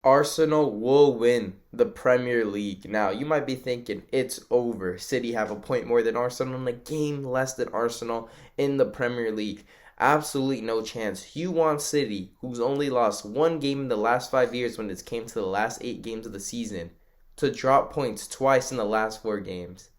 Arsenal will win the Premier League. Now, you might be thinking it's over. City have a point more than Arsenal and a game less than Arsenal in the Premier League. Absolutely no chance. You want City, who's only lost one game in the last 5 years when it came to the last 8 games of the season, to drop points twice in the last 4 games.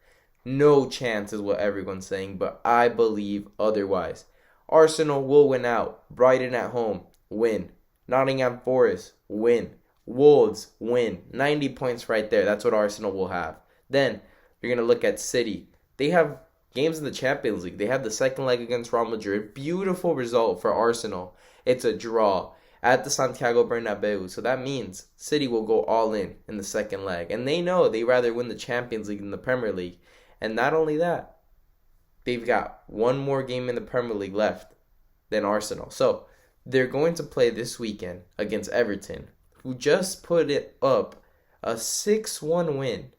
No chance is what everyone's saying, but I believe otherwise. Arsenal will win out. Brighton at home, win. Nottingham Forest, win. Wolves win. 90 points right there. That's what Arsenal will have. Then you're going to look at City. They have games in the Champions League. They have the second leg against Real Madrid. Beautiful result for Arsenal. It's a draw at the Santiago Bernabeu. So that means City will go all in the second leg. And they know they rather win the Champions League than the Premier League. And not only that, they've got one more game in the Premier League left than Arsenal. So they're going to play this weekend against Everton, who just put it up a 6-1 win.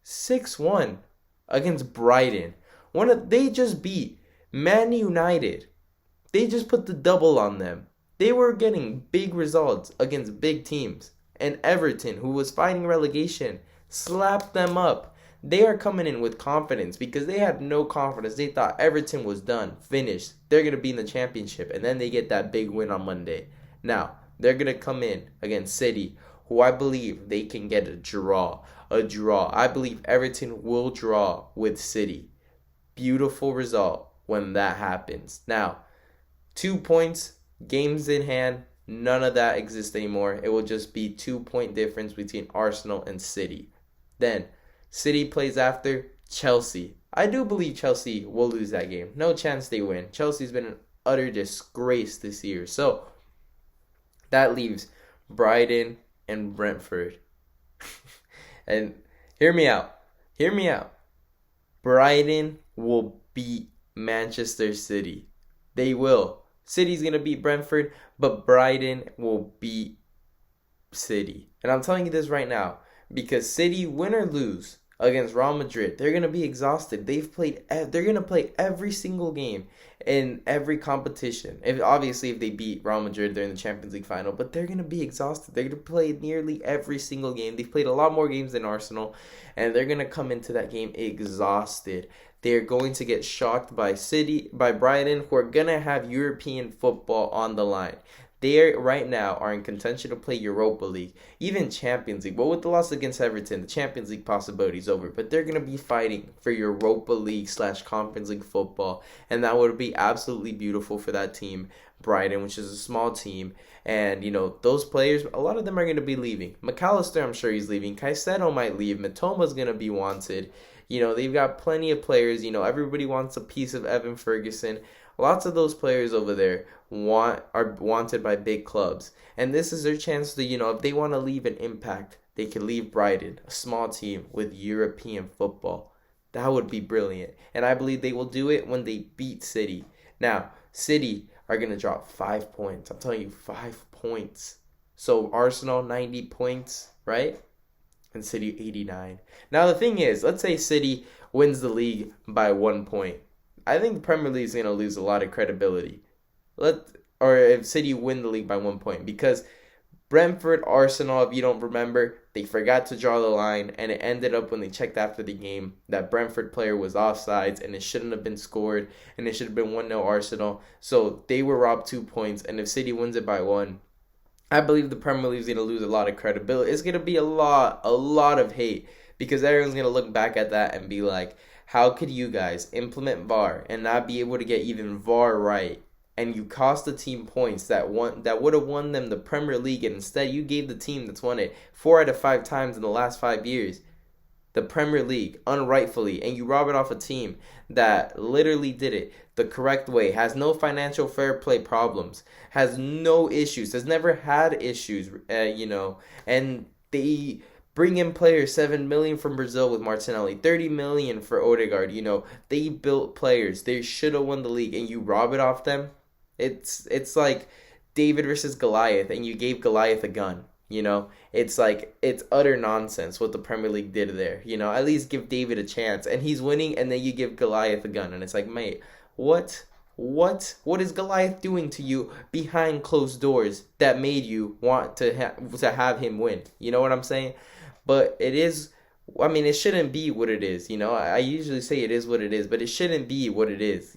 6-1 against Brighton. They just beat Man United. They just put the double on them. They were getting big results against big teams. And Everton, who was fighting relegation, slapped them up. They are coming in with confidence because they had no confidence. They thought Everton was done, finished. They're going to be in the championship. And then they get that big win on Monday. Now, they're going to come in against City, who I believe they can get a draw. A draw. I believe Everton will draw with City. Beautiful result when that happens. Now, 2 points, games in hand, none of that exists anymore. It will just be 2 point difference between Arsenal and City. Then, City plays after Chelsea. I do believe Chelsea will lose that game. No chance they win. Chelsea's been an utter disgrace this year. So, that leaves Brighton and Brentford. And hear me out. Hear me out. Brighton will beat Manchester City. They will. City's going to beat Brentford, but Brighton will beat City. And I'm telling you this right now because City, win or lose against Real Madrid, they're going to be exhausted. They're going to play every single game in every competition. Obviously, if they beat Real Madrid, they're in the Champions League final, but they're going to be exhausted. They're going to play nearly every single game. They've played a lot more games than Arsenal, and they're going to come into that game exhausted. They're going to get shocked by Brighton, who are going to have European football on the line. They right now are in contention to play Europa League, even Champions League. But with the loss against Everton, the Champions League possibility is over. But they're going to be fighting for Europa League / Conference League football. And that would be absolutely beautiful for that team, Brighton, which is a small team. And, those players, a lot of them are going to be leaving. McAllister, I'm sure he's leaving. Caicedo might leave. Mitoma's going to be wanted. They've got plenty of players. Everybody wants a piece of Evan Ferguson. Lots of those players over there are wanted by big clubs. And this is their chance to, if they want to leave an impact, they can leave Brighton, a small team with European football. That would be brilliant. And I believe they will do it when they beat City. Now, City are going to drop 5 points. I'm telling you, 5 points. So Arsenal, 90 points, right? And City, 89. Now, the thing is, let's say City wins the league by 1 point. I think the Premier League is going to lose a lot of credibility. Or if City win the league by 1 point. Because Brentford, Arsenal, if you don't remember, they forgot to draw the line. And it ended up when they checked after the game that Brentford player was offsides. And it shouldn't have been scored. And it should have been 1-0 Arsenal. So they were robbed 2 points. And if City wins it by 1, I believe the Premier League is going to lose a lot of credibility. It's going to be a lot of hate. Because everyone's going to look back at that and be like, how could you guys implement VAR and not be able to get even VAR right? And you cost the team points that would have won them the Premier League, and instead you gave the team that's won it 4 out of 5 times in the last 5 years the Premier League unrightfully, and you rob it off a team that literally did it the correct way, has no financial fair play problems, has no issues, has never had issues, and they bring in players, 7 million from Brazil with Martinelli, 30 million for Odegaard. They built players. They should have won the league, and you rob it off them. It's like David versus Goliath, and you gave Goliath a gun. It's utter nonsense what the Premier League did there. At least give David a chance, and he's winning, and then you give Goliath a gun, and it's like, mate, what What is Goliath doing to you behind closed doors that made you want to have him win? You know what I'm saying? But it is. I mean, it shouldn't be what it is. I usually say it is what it is, but it shouldn't be what it is.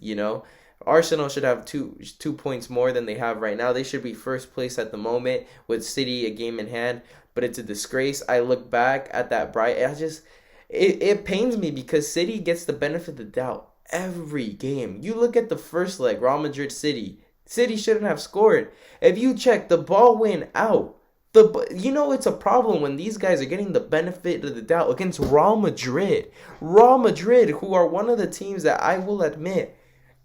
Arsenal should have two points more than they have right now. They should be first place at the moment with City a game in hand. But it's a disgrace. I look back at that Brighton. It pains me because City gets the benefit of the doubt every game. You look at the first leg, Real Madrid City. City shouldn't have scored. If you check, the ball went out. It's a problem when these guys are getting the benefit of the doubt against Real Madrid. Real Madrid, who are one of the teams that I will admit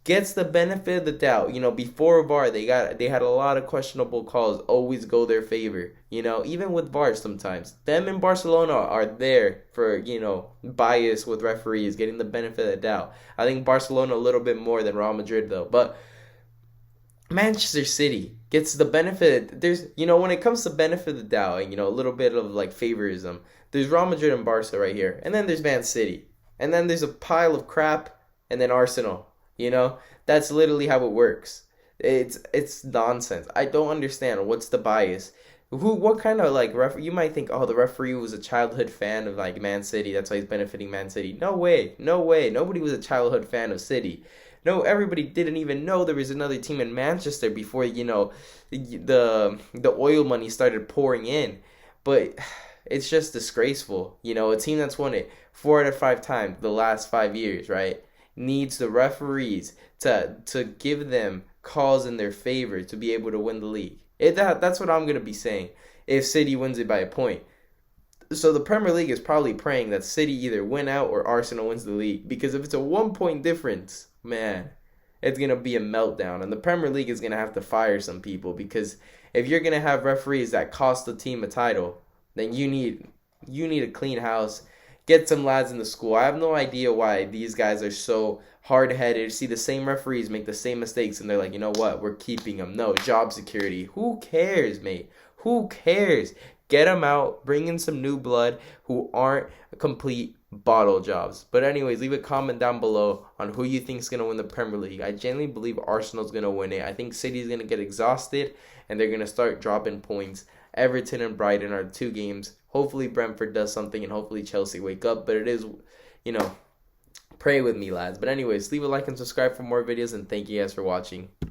gets the benefit of the doubt. Before VAR, they had a lot of questionable calls always go their favor. Even with VAR sometimes. Them in Barcelona are there for, bias with referees, getting the benefit of the doubt. I think Barcelona a little bit more than Real Madrid though. But Manchester City gets the benefit. There's, when it comes to benefit of the doubt, and, a little bit of like favorism, there's Real Madrid and Barca right here. And then there's Man City. And then there's a pile of crap, and then Arsenal. That's literally how it works. It's nonsense. I don't understand what's the bias. What kind of like you might think, oh, the referee was a childhood fan of like Man City, that's why he's benefiting Man City. No way. Nobody was a childhood fan of City. No, everybody didn't even know there was another team in Manchester before, the oil money started pouring in. But it's just disgraceful. A team that's won it 4 out of 5 times the last 5 years, right? Needs the referees to give them calls in their favor to be able to win the league. That's what I'm going to be saying if City wins it by a point. So the Premier League is probably praying that City either win out or Arsenal wins the league. Because if it's a 1-point difference, man, it's going to be a meltdown. And the Premier League is going to have to fire some people. Because if you're going to have referees that cost the team a title, then you need a clean house. Get some lads in the school. I have no idea why these guys are so hard-headed. See the same referees make the same mistakes, and they're like, you know what? We're keeping them. No, job security. Who cares, mate? Who cares? Get them out. Bring in some new blood who aren't complete bottle jobs. But anyways, leave a comment down below on who you think is going to win the Premier League. I genuinely believe Arsenal's going to win it. I think City's going to get exhausted, and they're going to start dropping points. Everton and Brighton are 2 games. Hopefully Brentford does something, and hopefully Chelsea wake up. But it is, pray with me, lads. But anyways, leave a like and subscribe for more videos, and thank you guys for watching.